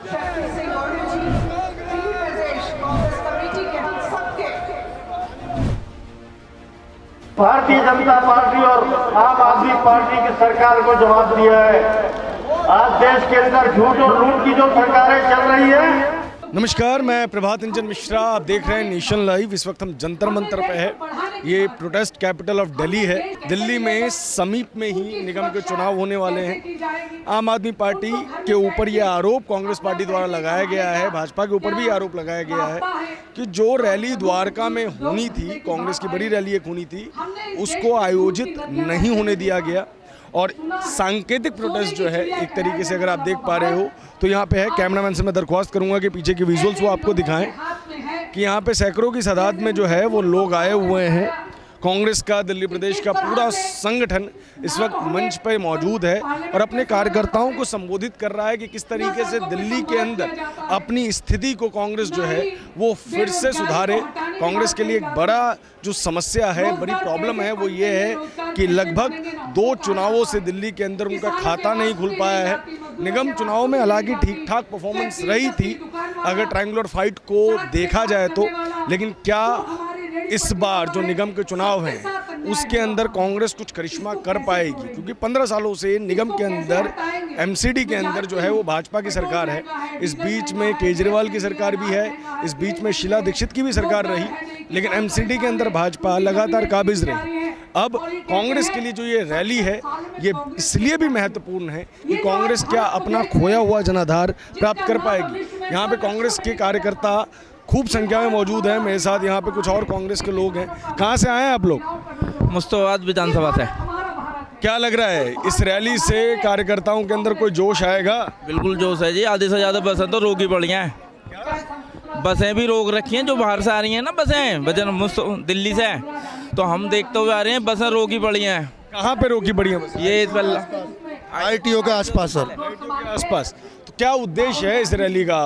Bharatiya Janata party और आम आदमी पार्टी की सरकार को जवाब दिया है। आज देश के अंदर झूठ और लूट की जो सरकारें चल रही है। नमस्कार, मैं प्रभात रंजन मिश्रा, आप देख रहे हैं नेशन लाइव। इस वक्त हम जंतर मंतर पे है। ये प्रोटेस्ट कैपिटल ऑफ दिल्ली है। दिल्ली में समीप में ही निगम के चुनाव होने वाले हैं। आम आदमी पार्टी के ऊपर ये आरोप कांग्रेस पार्टी द्वारा लगाया गया है, भाजपा के ऊपर भी आरोप लगाया गया है कि जो रैली द्वारका में होनी थी, कांग्रेस की बड़ी रैली एक होनी थी, उसको आयोजित नहीं होने दिया गया। और सांकेतिक प्रोटेस्ट जो है, एक तरीके से अगर आप देख पा रहे हो तो यहाँ पे है। कैमरामैन से मैं दरख्वास्त करूंगा कि पीछे के विजुअल्स वो आपको दिखाएं कि यहाँ पे सैकड़ों की तादाद में जो है वो लोग आए हुए हैं। कांग्रेस का दिल्ली प्रदेश का पूरा संगठन इस वक्त मंच पर मौजूद है और अपने कार्यकर्ताओं को संबोधित कर रहा है कि किस तरीके से दिल्ली के अंदर अपनी स्थिति को कांग्रेस जो है वो फिर से सुधारे। कांग्रेस के लिए एक बड़ा जो समस्या है, बड़ी प्रॉब्लम है, वो ये है कि लगभग 2 चुनावों से दिल्ली के अंदर उनका खाता नहीं खुल पाया है। निगम चुनाव में हालांकि ठीक ठाक परफॉर्मेंस रही थी अगर ट्रायंगुलर फाइट को देखा जाए तो, लेकिन क्या इस बार जो निगम के चुनाव हैं उसके अंदर कांग्रेस कुछ करिश्मा कर पाएगी? क्योंकि 15 सालों से निगम के अंदर, एमसीडी के अंदर जो है वो भाजपा की सरकार है। इस बीच में केजरीवाल की सरकार भी है, इस बीच में शीला दीक्षित की भी सरकार रही, लेकिन एमसीडी के अंदर भाजपा लगातार काबिज रही। अब कांग्रेस के लिए जो ये रैली है ये इसलिए भी महत्वपूर्ण है कि कांग्रेस क्या अपना खोया हुआ जनाधार प्राप्त कर पाएगी। यहाँ पे कांग्रेस के कार्यकर्ता खूब संख्या में मौजूद है। मेरे साथ यहाँ पे कुछ और कांग्रेस के लोग हैं। कहाँ से आए हैं आप लोग? मुस्तफाबाद विधानसभा से। क्या लग रहा है, इस रैली से कार्यकर्ताओं के अंदर कोई जोश आएगा? बिल्कुल जोश है जी। आधे से ज़्यादा बसें तो रोकी पड़ी हैं। बसें भी रोक रखी हैं, जो बाहर से आ रही हैं ना बसें दिल्ली से, तो हम देखते हुए आ रहे हैं बसें रोकी पड़ी हैं। कहाँ पे रोकी पड़ी हैं? ये इस पर ITO के आसपास सर। ITO के आसपास। तो क्या उद्देश्य है इस रैली का?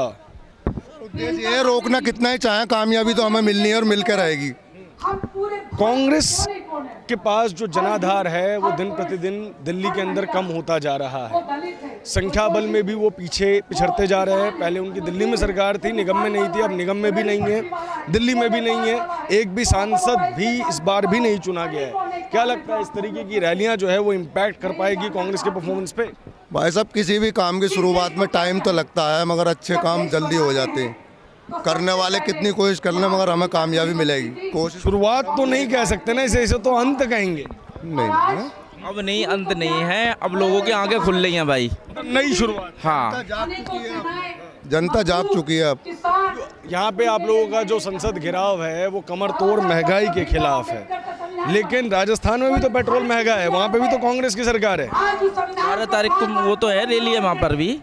उद्देश्य ये रोकना, कितना ही चाहे कामयाबी तो हमें मिलनी है और मिलकर आएगी। कांग्रेस के पास जो जनाधार है वो दिन प्रतिदिन दिल्ली के अंदर कम होता जा रहा है। संख्या बल में भी वो पीछे पिछड़ते जा रहे हैं। पहले उनकी दिल्ली में सरकार थी, निगम में नहीं थी, अब निगम में भी नहीं है, दिल्ली में भी नहीं है, एक भी सांसद भी इस बार भी नहीं चुना गया है। क्या लगता है इस तरीके की रैलियां जो है वो इम्पैक्ट कर पाएगी कांग्रेस के परफॉर्मेंस पे? भाई साहब, किसी भी काम की शुरुआत में टाइम तो लगता है, मगर अच्छे काम जल्दी हो जाते हैं। करने वाले कितनी कोशिश कर लें मगर हमें कामयाबी मिलेगी। कोशिश शुरुआत तो नहीं कह सकते ना, इसे तो अंत कहेंगे। नहीं, अब नहीं, अंत नहीं है। अब लोगों की आंखें खुल रही हैं भाई, नई शुरुआत। हाँ, जनता जाग चुकी है। अब यहाँ पे आप लोगों का जो संसद घेराव है वो कमर तोड़ महंगाई के खिलाफ है, लेकिन राजस्थान में भी तो पेट्रोल महंगा है, वहाँ पे भी तो कांग्रेस की सरकार है। 12 तारीख को वो तो है रैली है वहाँ पर भी।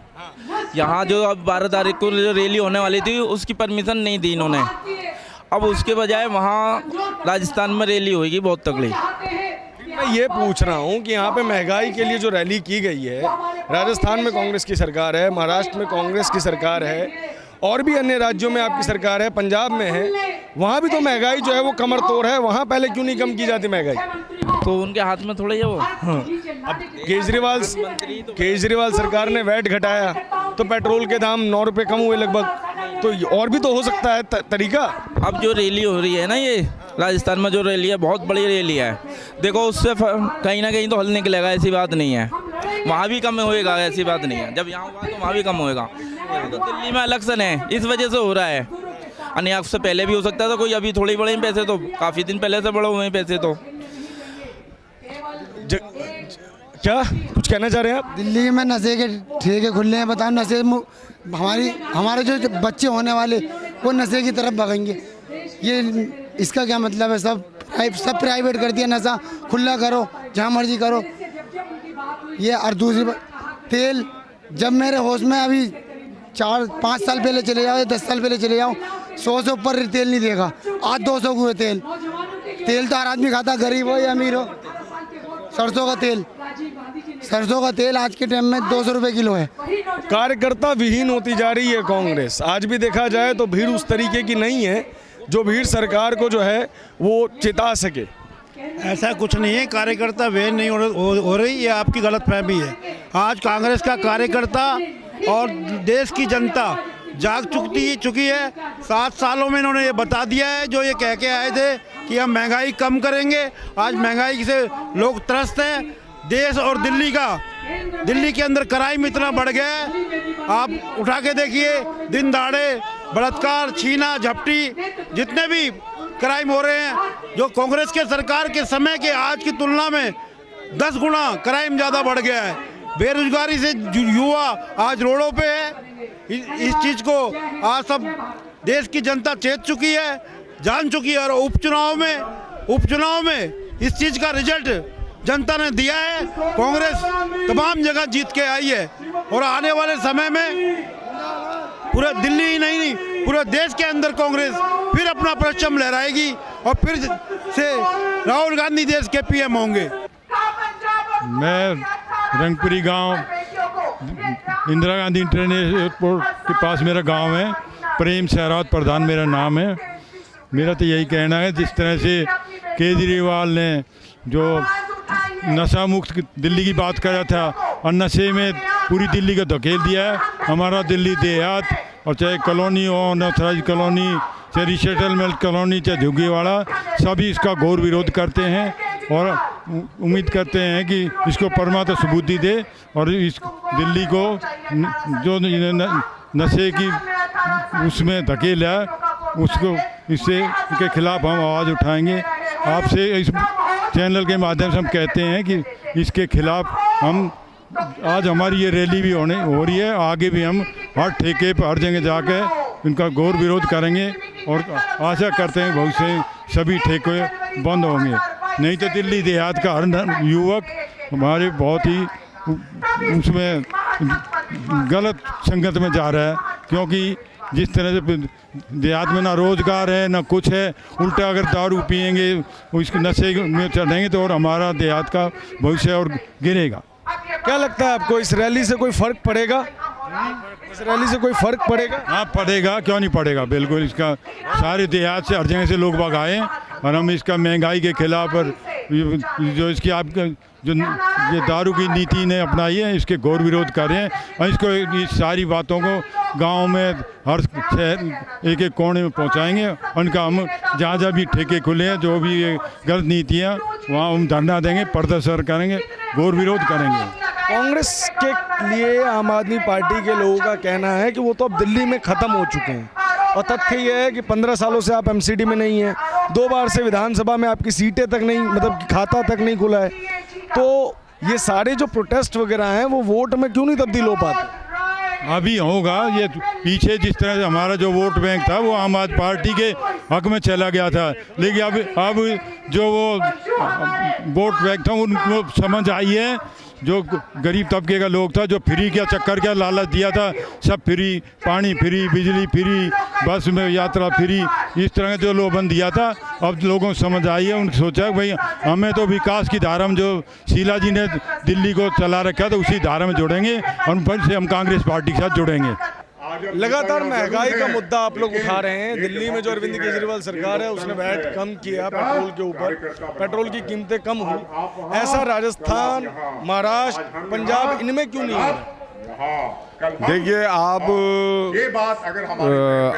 यहाँ जो अब 12 तारीख को जो रैली होने वाली थी उसकी परमिशन नहीं दी इन्होंने। अब उसके बजाय वहाँ राजस्थान में रैली होगी बहुत तगड़ी। मैं ये पूछ रहा हूँ कि यहाँ पे महंगाई के लिए जो रैली की गई है, राजस्थान में कांग्रेस की सरकार है, महाराष्ट्र में कांग्रेस की सरकार है, और भी अन्य राज्यों में आपकी सरकार है, पंजाब में है, वहाँ भी तो महंगाई जो है वो कमर तोड़ है। वहाँ पहले क्यों नहीं कम की जाती महंगाई? तो उनके हाथ में थोड़ा ही है वो। अब केजरीवाल सरकार ने वैट घटाया तो पेट्रोल के दाम 9 रुपये कम हुए लगभग। तो और भी तो हो सकता है तरीका। अब जो रैली हो रही है ना, ये राजस्थान में जो रैली है बहुत बड़ी रैली है। देखो उससे कहीं ना कहीं तो हल निकलेगा, ऐसी बात नहीं है। वहाँ भी कम होएगा, ऐसी बात नहीं है। जब यहाँ हुआ तो वहाँ भी कम होएगा। तो दिल्ली में इलेक्शन है, इस वजह से हो रहा है। अन्य उससे पहले भी हो सकता था कोई, अभी थोड़े बड़े पैसे तो काफ़ी दिन पहले से बड़े हुए पैसे तो। क्या कुछ कहना चाह रहे हैं आप? दिल्ली में नशे के ठेके खुले हैं। बताओ, नशे हमारे जो बच्चे होने वाले वो नशे की तरफ भागेंगे। ये इसका क्या मतलब है? सब प्राइवेट कर दिया, नशा खुला करो, जहाँ मर्जी करो। ये और दूसरी तेल, जब मेरे होश में अभी 4-5 साल पहले चले जाओ या 10 साल पहले चले जाओ, 100 से ऊपर तेल नहीं देगा। आज 200 हुए तेल तो हर आदमी खाता, गरीब हो या अमीर हो। सरसों का तेल आज के टाइम में 200 रुपये किलो है। कार्यकर्ता विहीन होती जा रही है कांग्रेस। आज भी देखा जाए तो भीड़ उस तरीके की नहीं है जो भीड़ सरकार को जो है वो चिता सके। ऐसा कुछ नहीं है, कार्यकर्ता विहीन नहीं हो रही, ये आपकी गलतफहमी है। आज कांग्रेस का कार्यकर्ता और देश की जनता जाग चुकी है। 7 सालों में इन्होंने ये बता दिया है, जो ये कह के आए थे कि हम महंगाई कम करेंगे। आज महंगाई से लोग त्रस्त हैं। देश और दिल्ली के अंदर क्राइम इतना बढ़ गया है, आप उठा के देखिए, दिन दहाड़े बलात्कार, छीना झपटी, जितने भी क्राइम हो रहे हैं, जो कांग्रेस के सरकार के समय के आज की तुलना में 10 गुना क्राइम ज़्यादा बढ़ गया है। बेरोजगारी से युवा आज रोडों पे है। इस चीज़ को आज सब देश की जनता चेत चुकी है, जान चुकी है। और उपचुनाव में इस चीज़ का रिजल्ट जनता ने दिया है। कांग्रेस तमाम जगह जीत के आई है और आने वाले समय में पूरा दिल्ली ही नहीं पूरे देश के अंदर कांग्रेस फिर अपना परचम लहराएगी और फिर से राहुल गांधी देश के पीएम होंगे। मैं रंगपुरी गांव, इंदिरा गांधी इंटरनेशनल एयरपोर्ट के पास मेरा गांव है। प्रेम सहरावत प्रधान मेरा नाम है। मेरा तो यही कहना है, जिस तरह से केजरीवाल ने जो नशा मुक्त दिल्ली की बात करा था और नशे में पूरी दिल्ली को धकेल दिया है। हमारा दिल्ली देहात, और चाहे कॉलोनी हो, अनऑथराइज कॉलोनी, चाहे रिसेटलमेंट कॉलोनी, चाहे झुग्गीवाड़ा, सभी इसका घोर विरोध करते हैं और उम्मीद करते हैं कि इसको परमात्मा सुबुद्धि दे और इस दिल्ली को जो नशे की उसमें धकेला है उसको, इसके खिलाफ हम आवाज़ उठाएंगे। आपसे इस चैनल के माध्यम से हम कहते हैं कि इसके खिलाफ हम आज हमारी ये रैली भी हो रही है। आगे भी हम हर ठेके पर हर जगह जाके इनका घोर विरोध करेंगे और आशा करते हैं भविष्य में सभी ठेके बंद होंगे। नहीं तो दिल्ली देहात का हर युवक हमारे बहुत ही उसमें गलत संगत में जा रहा है, क्योंकि जिस तरह से देहात में ना रोजगार है ना कुछ है, उल्टा अगर दारू पिएंगे उसके नशे में चढ़ेंगे तो और हमारा देहात का भविष्य और गिरेगा। क्या लगता है आपको, इस रैली से कोई फर्क पड़ेगा? इस रैली से कोई फर्क पड़ेगा? हाँ पड़ेगा, क्यों नहीं पड़ेगा, बिल्कुल। इसका सारे देहात से हर जगह से लोग बाग आए और हम इसका महंगाई के खिलाफ और जो इसकी आपका जो ये दारू की नीति ने अपनाई है इसके घोर विरोध कर रहे हैं। और इसको इस सारी बातों को गांव में हर शहर एक कोने में पहुंचाएंगे। उनका हम जहाँ भी ठेके खुले हैं, जो भी ये गलत नीतियाँ, वहाँ हम धरना देंगे, प्रदर्शन करेंगे, घोर विरोध करेंगे। कांग्रेस के लिए आम आदमी पार्टी के लोगों का कहना है कि वो तो अब दिल्ली में ख़त्म हो चुके हैं और तथ्य ये है कि 15 सालों से आप एमसीडी में नहीं हैं, 2 बार से विधानसभा में आपकी सीटें तक नहीं, मतलब खाता तक नहीं खुला है। तो ये सारे जो प्रोटेस्ट वगैरह हैं वो वोट में क्यों नहीं तब्दील हो पाते? अभी होगा। ये पीछे जिस तरह से हमारा जो वोट बैंक था वो आम आदमी पार्टी के हक में चला गया था, लेकिन अब जो वो वोट बैंक था उनको समझ आई है। जो गरीब तबके का लोग था, जो फ्री का चक्कर का लालच दिया था, सब फ्री, पानी फ्री, बिजली फ्री, बस में यात्रा फ्री, इस तरह का जो लोभन दिया था, अब लोगों को समझ आई है। उन्होंने सोचा भाई हमें तो विकास की धारा में जो शीला जी ने दिल्ली को चला रखा था उसी धारा में जुड़ेंगे और फिर से हम कांग्रेस पार्टी के साथ जुड़ेंगे। लगातार महंगाई का मुद्दा आप लोग उठा रहे हैं। दिल्ली में जो अरविंद केजरीवाल सरकार है उसने वैट कम किया पेट्रोल के ऊपर, पेट्रोल की कीमतें कम हुई। ऐसा राजस्थान, महाराष्ट्र, पंजाब इनमें क्यों नहीं है? देखिए आप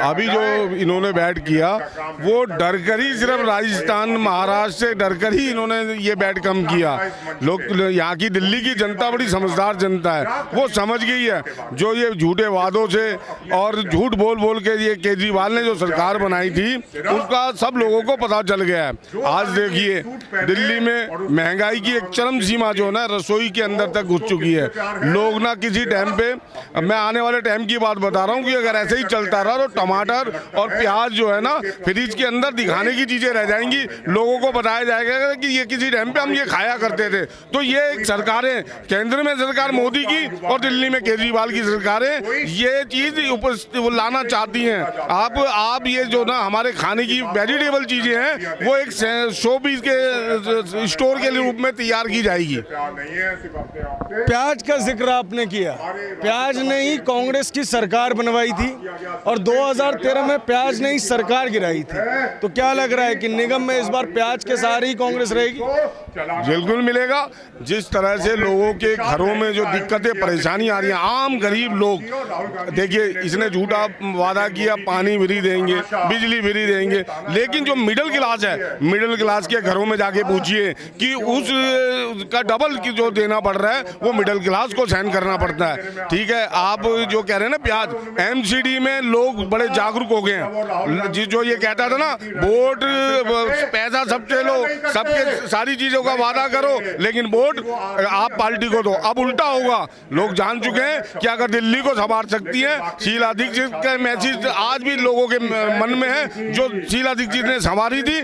अभी जो इन्होंने बैट किया वो डर कर ही, सिर्फ राजस्थान महाराष्ट्र से डर कर ही इन्होंने ये बैट कम किया। लोग यहाँ की दिल्ली की जनता बड़ी समझदार जनता है, वो समझ गई है। जो ये झूठे वादों से और झूठ बोल बोल के ये केजरीवाल ने जो सरकार बनाई थी उसका सब लोगों को पता चल गया है। आज देखिए दिल्ली में महंगाई की एक चरम सीमा जो है ना रसोई के अंदर तक घुस चुकी है। लोग ना किसी टाइम पे, मैं आने वाले टाइम की बात बता रहा हूँ कि अगर ऐसे ही चलता रहा तो टमाटर और प्याज जो है ना फ्रिज के अंदर दिखाने की चीजें रह जाएंगी। लोगों को बताया जाएगा कि ये किसी टाइम पे हम ये खाया करते थे। तो ये सरकारें, केंद्र में सरकार मोदी की और दिल्ली में केजरीवाल की सरकारें ये चीज लाना चाहती हैं। आप ये जो ना हमारे खाने की वेजिटेबल चीजें हैं वो एक शोपीस के स्टोर के रूप में तैयार की जाएगी। प्याज का जिक्र आपने किया, प्याज ने ही कांग्रेस की सरकार बनवाई थी और 2013 में प्याज ने ही सरकार गिराई थी। तो क्या लग रहा है कि निगम में इस बार प्याज के सहारे ही कांग्रेस रहेगी? बिल्कुल मिलेगा। जिस तरह से लोगों के घरों में जो दिक्कतें परेशानी आ रही हैं, आम गरीब लोग, देखिए इसने झूठा वादा किया पानी फ्री देंगे, बिजली फ्री देंगे, लेकिन जो मिडिल क्लास है, मिडिल क्लास के घरों में जाके पूछिए कि उस का डबल की जो देना पड़ रहा है वो मिडिल क्लास को सहन करना पड़ता है। ठीक है, आप जो कह रहे हैं ना प्याज, एमसीडी में लोग बड़े जागरूक हो गए हैं। जो ये कहता था ना वोट पैसा सबसे लो, सबके सारी चीजों का वादा करो लेकिन वोट आप पार्टी को दो, अब उल्टा होगा। लोग जान चुके हैं कि अगर दिल्ली को संभाल सकती है शीला दीक्षित का मैसेज आज भी लोगों के मन में है। जो शीला दीक्षित ने संभाली थी,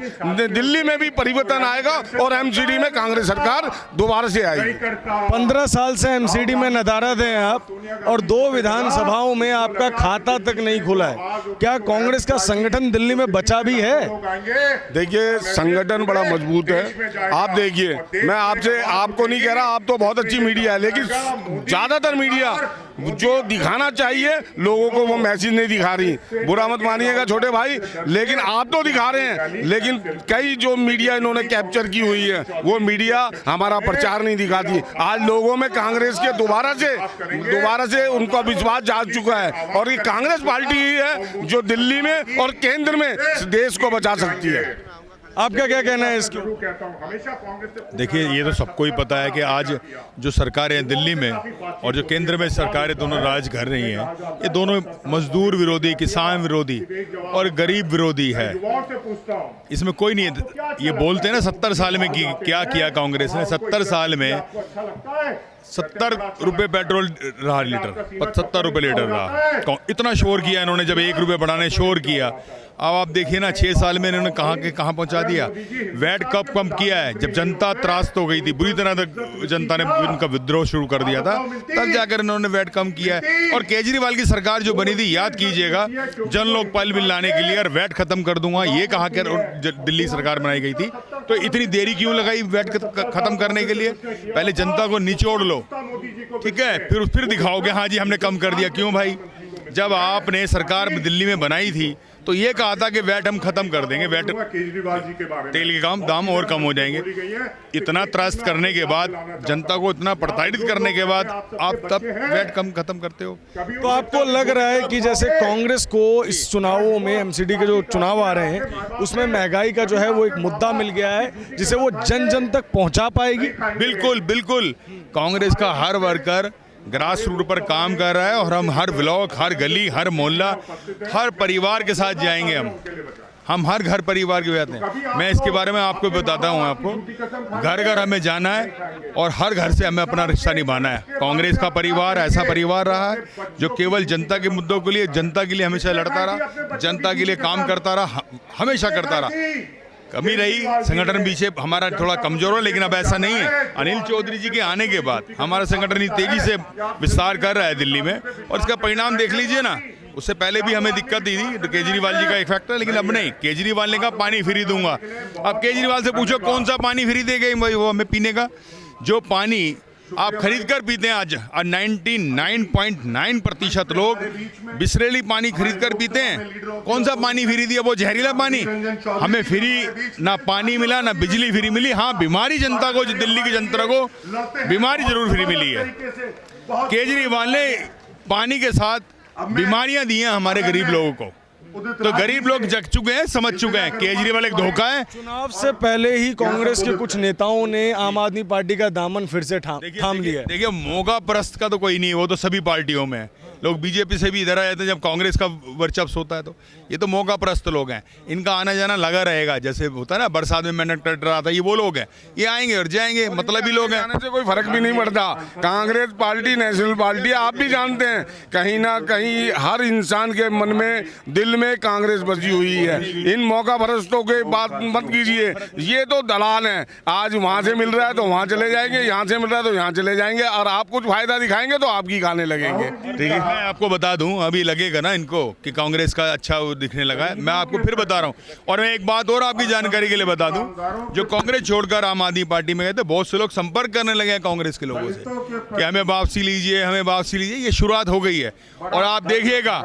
दिल्ली में भी परिवर्तन आएगा और एमसीडी में कांग्रेस सरकार दोबारा से आएगी। 15 साल से एमसीडी में नदारद हैं आप और 2 विधानसभाओं में आपका खाता तक नहीं खुला है। क्या कांग्रेस का संगठन दिल्ली में बचा भी है? देखिए संगठन बड़ा मजबूत है। आप देखिए, मैं आपको नहीं कह रहा, आप तो बहुत अच्छी मीडिया है, लेकिन ज्यादातर मीडिया जो दिखाना चाहिए लोगों को वो मैसेज नहीं दिखा रही। बुरा मत मानिएगा छोटे भाई, लेकिन आप तो दिखा रहे हैं, लेकिन कई जो मीडिया इन्होंने कैप्चर की हुई है वो मीडिया हमारा प्रचार नहीं दिखाती। आज लोगों में कांग्रेस के दोबारा से उनका विश्वास जाग चुका है और ये कांग्रेस पार्टी ही है जो दिल्ली में और केंद्र में देश को बचा सकती है। आपका क्या कहना है इसके? देखिए ये तो सबको ही पता है कि आज जो सरकारें हैं दिल्ली में और जो केंद्र में सरकारें दोनों राज कर रही हैं, ये दोनों मजदूर विरोधी, किसान विरोधी और गरीब विरोधी है। इसमें कोई नहीं है। ये बोलते हैं ना 70 साल में क्या किया कांग्रेस ने। 70 साल में 70 रुपये पेट्रोल रहा लीटर, 70 रुपये लीटर रहा। इतना शोर किया इन्होंने, जब 1 रुपये बढ़ाने शोर किया। अब आप देखिए ना 6 साल में इन्होंने कहाँ पहुंचा दिया। वैट कब कम किया है? जब जनता त्रास्त हो गई थी, बुरी तरह तक जनता ने उनका विद्रोह शुरू कर दिया था, तब जाकर इन्होंने वैट कम किया है। और केजरीवाल की सरकार जो बनी थी, याद कीजिएगा, जन लोकपाल बिल लाने के लिए और वैट खत्म कर दूंगा ये कहा कर दिल्ली सरकार बनाई गई थी। तो इतनी देरी क्यों लगाई वैट खत्म करने के लिए? पहले जनता को निचोड़ लो, ठीक है, फिर दिखाओगे हाँ जी हमने कम कर दिया। क्यों भाई? जब आपने सरकार दिल्ली में बनाई थी तो ये कहा था कि वैट हम खत्म कर देंगे, वैट तेल के दाम और कम हो जाएंगे। इतना त्रस्त करने के बाद, जनता को इतना प्रताड़ित करने के बाद आप तब वैट खत्म करते हो। तो आपको लग रहा है कि जैसे कांग्रेस को इस चुनावों में, एमसीडी के जो चुनाव आ रहे हैं उसमें महंगाई का जो है वो एक मुद्दा मिल गया है जिसे वो जन जन तक पहुंचा पाएगी? बिल्कुल कांग्रेस का हर वर्कर ग्रास रूट पर काम कर रहा है और हम हर ब्लॉक, हर गली, हर मोहल्ला, हर परिवार के साथ जाएंगे। हम हर घर परिवार के साथ हैं। मैं इसके बारे में आपको बताता हूँ, आपको घर घर हमें जाना है और हर घर से हमें अपना रिश्ता निभाना है। कांग्रेस का परिवार ऐसा परिवार रहा है जो केवल जनता के मुद्दों के लिए, जनता के लिए हमेशा लड़ता रहा, जनता के लिए काम करता रहा, हमेशा करता रहा। कमी रही, संगठन पीछे हमारा थोड़ा कमजोर हो, लेकिन अब ऐसा नहीं है। अनिल चौधरी जी के आने के बाद हमारा संगठन तेजी से विस्तार कर रहा है दिल्ली में और इसका परिणाम देख लीजिए ना। उससे पहले भी हमें दिक्कत दी थी, तो केजरीवाल जी का एक फैक्टर, लेकिन अब नहीं। केजरीवाल ने कहा पानी फ्री दूंगा। अब केजरीवाल से पूछो कौन सा पानी फ्री देगा वो हमें पीने का? जो पानी आप खरीद कर पीते हैं आज, और 99.9% लोग बिसरेली पानी खरीद कर पीते हैं। कौन सा पानी फ्री दिया? वो जहरीला पानी। हमें फ्री ना पानी मिला, ना बिजली फ्री मिली। हाँ, बीमारी जनता को, दिल्ली की जनता को बीमारी जरूर फ्री मिली है। केजरीवाल ने पानी के साथ बीमारियां दी हैं हमारे गरीब लोगों को। तो गरीब लोग जग चुके हैं, समझ चुके हैं केजरीवाल एक धोखा है। चुनाव से पहले ही कांग्रेस के कुछ नेताओं ने आम आदमी पार्टी का दामन फिर से थाम लिया। देखिए मौका परस्त का तो कोई नहीं है, वो तो सभी पार्टियों में है। लोग बीजेपी से भी इधर आ जाते हैं जब कांग्रेस का वर्चस्व होता है। तो ये तो मौका परस्त लोग हैं, इनका आना जाना लगा रहेगा। जैसे होता है ना बरसात में मेहनत कर रहा था, ये वो लोग हैं, ये आएंगे और जाएंगे, मतलब ही लोग हैं। आने से कोई फर्क भी नहीं पड़ता। कांग्रेस पार्टी नेशनल पार्टी, आप भी जानते हैं, कहीं ना कहीं हर इंसान के मन में, दिल में कांग्रेस बसी हुई है। इन मौका परस्तों के बात मत कीजिए, ये तो दलाल हैं। आज वहां से मिल रहा है तो वहां चले जाएंगे, यहाँ से मिल रहा है तो यहाँ चले जाएंगे, और आप कुछ फायदा दिखाएंगे तो आपकी खाने लगेंगे। ठीक है, मैं आपको बता दूं, अभी लगेगा ना इनको कि कांग्रेस का अच्छा वो दिखने लगा है, मैं आपको फिर बता रहा हूं। और मैं एक बात और आपकी जानकारी के लिए बता दूं, जो कांग्रेस छोड़कर आम आदमी पार्टी में गए थे, बहुत से लोग संपर्क करने लगे हैं कांग्रेस के लोगों से कि हमें वापसी लीजिए, हमें वापसी लीजिए। ये शुरुआत हो गई है और आप देखिएगा,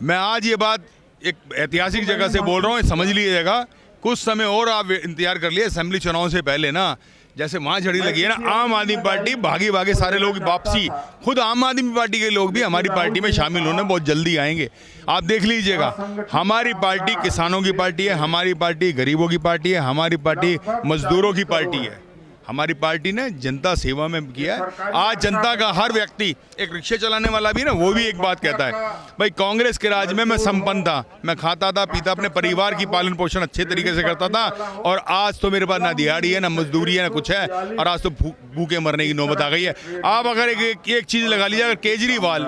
मैं आज ये बात एक ऐतिहासिक जगह से बोल रहा हूँ, समझ लीजिएगा। कुछ समय और आप इंतजार कर लिए, असेंबली चुनाव से पहले ना, जैसे वहाँ झड़ी लगी है ना, आम आदमी पार्टी भागे भागे सारे लोग वापसी, खुद आम आदमी पार्टी के लोग भी हमारी पार्टी में शामिल होने बहुत जल्दी आएंगे। आप देख लीजिएगा, हमारी पार्टी किसानों की पार्टी है, हमारी पार्टी गरीबों की पार्टी है, हमारी पार्टी मजदूरों की पार्टी है। हमारी पार्टी ने जनता सेवा में किया है। आज जनता का हर व्यक्ति, एक रिक्शे चलाने वाला भी ना, वो भी एक बात कहता है, भाई कांग्रेस के राज में मैं संपन्न था, मैं खाता था पीता, अपने परिवार की पालन पोषण अच्छे तरीके से करता था, और आज तो मेरे पास ना दिहाड़ी है, ना मजदूरी है, ना कुछ है, और आज तो भूखे मरने की नौबत आ गई है। आप अगर एक चीज़ लगा लीजिए, अगर केजरीवाल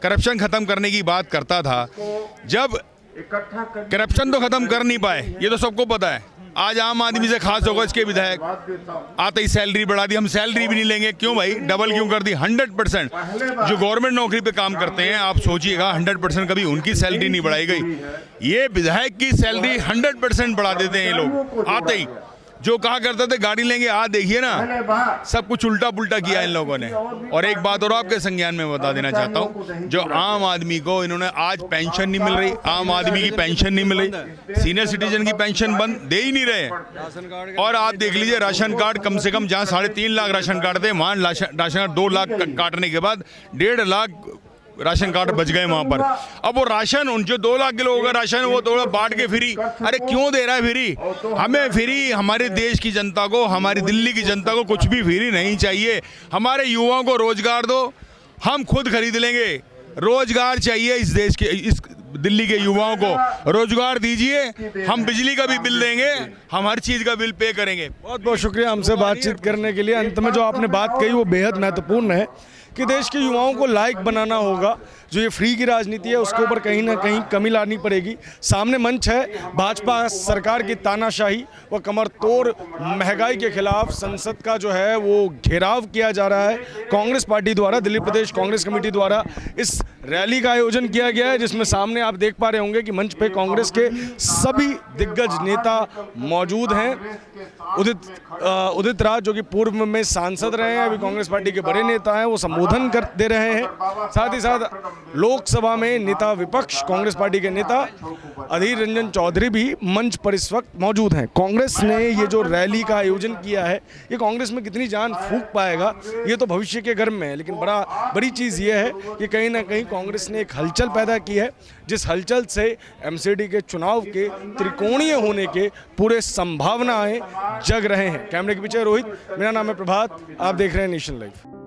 करप्शन खत्म करने की बात करता था, जब करप्शन तो खत्म कर नहीं पाए, ये तो सबको पता है। आज आम आदमी से खास होगा इसके विधायक आते ही सैलरी बढ़ा दी, हम सैलरी भी नहीं लेंगे। क्यों भाई, डबल क्यों कर दी? 100% जो गवर्नमेंट नौकरी पे काम करते हैं, आप सोचिएगा 100% कभी उनकी सैलरी नहीं बढ़ाई गई। ये विधायक की सैलरी 100% बढ़ा देते हैं ये लोग आते ही। जो कहा करते थे गाड़ी लेंगे, आज देखिए ना, सब कुछ उल्टा पुल्टा किया इन लोगों ने। और एक बात और आपके संज्ञान में बता देना चाहता हूँ, जो आम आदमी को इन्होंने आज पेंशन नहीं मिल रही, आम आदमी की पेंशन नहीं मिल रही, सीनियर सिटीजन की पेंशन बंद, दे ही नहीं रहे। और आप देख लीजिए, राशन कार्ड कम से कम जहाँ 3.5 लाख राशन कार्ड थे, वहाँ राशन कार्ड 2 लाख काटने के बाद 1.5 लाख राशन कार्ड बच गए वहां पर। अब वो राशन, उन जो 2 लाख के लोगों का राशन, वो थोड़ा बांट के फ्री, अरे क्यों दे रहा है फ्री? हमें फ्री, हमारे देश की जनता को, हमारी दिल्ली की जनता को कुछ भी फ्री नहीं चाहिए। हमारे युवाओं को रोजगार दो, हम खुद खरीद लेंगे। रोजगार चाहिए इस देश के, इस दिल्ली के युवाओं को रोजगार दीजिए, हम बिजली का भी बिल देंगे, हम हर चीज़ का बिल पे करेंगे। बहुत बहुत शुक्रिया हमसे बातचीत करने के लिए। अंत में जो आपने बात कही वो बेहद महत्वपूर्ण है कि देश के युवाओं को लायक बनाना होगा। जो ये फ्री की राजनीति है उसके ऊपर कहीं ना कहीं कमी लानी पड़ेगी। सामने मंच है भाजपा सरकार की तानाशाही व कमर तोड़ महंगाई के खिलाफ संसद का जो है वो घेराव किया जा रहा है। कांग्रेस पार्टी द्वारा, दिल्ली प्रदेश कांग्रेस कमेटी द्वारा इस रैली का आयोजन किया गया है, जिसमें सामने आप देख पा रहे होंगे कि मंच पे कांग्रेस के सभी दिग्गज नेता मौजूद हैं। उदित राज जो कि पूर्व में सांसद रहे हैं, अभी कांग्रेस पार्टी के बड़े नेता हैं, वो संबोधन कर दे रहे हैं। साथ ही साथ लोकसभा में नेता विपक्ष कांग्रेस पार्टी के नेता अधीर रंजन चौधरी भी मंच पर इस वक्त मौजूद हैं। कांग्रेस ने ये जो रैली का आयोजन किया है, ये कांग्रेस में कितनी जान फूंक पाएगा ये तो भविष्य के गर्म में है, लेकिन बड़ी चीज़ ये है कि कहीं ना कहीं कांग्रेस ने एक हलचल पैदा की है, जिस हलचल से एमसीडी के चुनाव के त्रिकोणीय होने के पूरे संभावनाएं जग रहे हैं। कैमरे के पीछे रोहित, मेरा नाम है प्रभात, आप देख रहे हैं नेशन लाइव।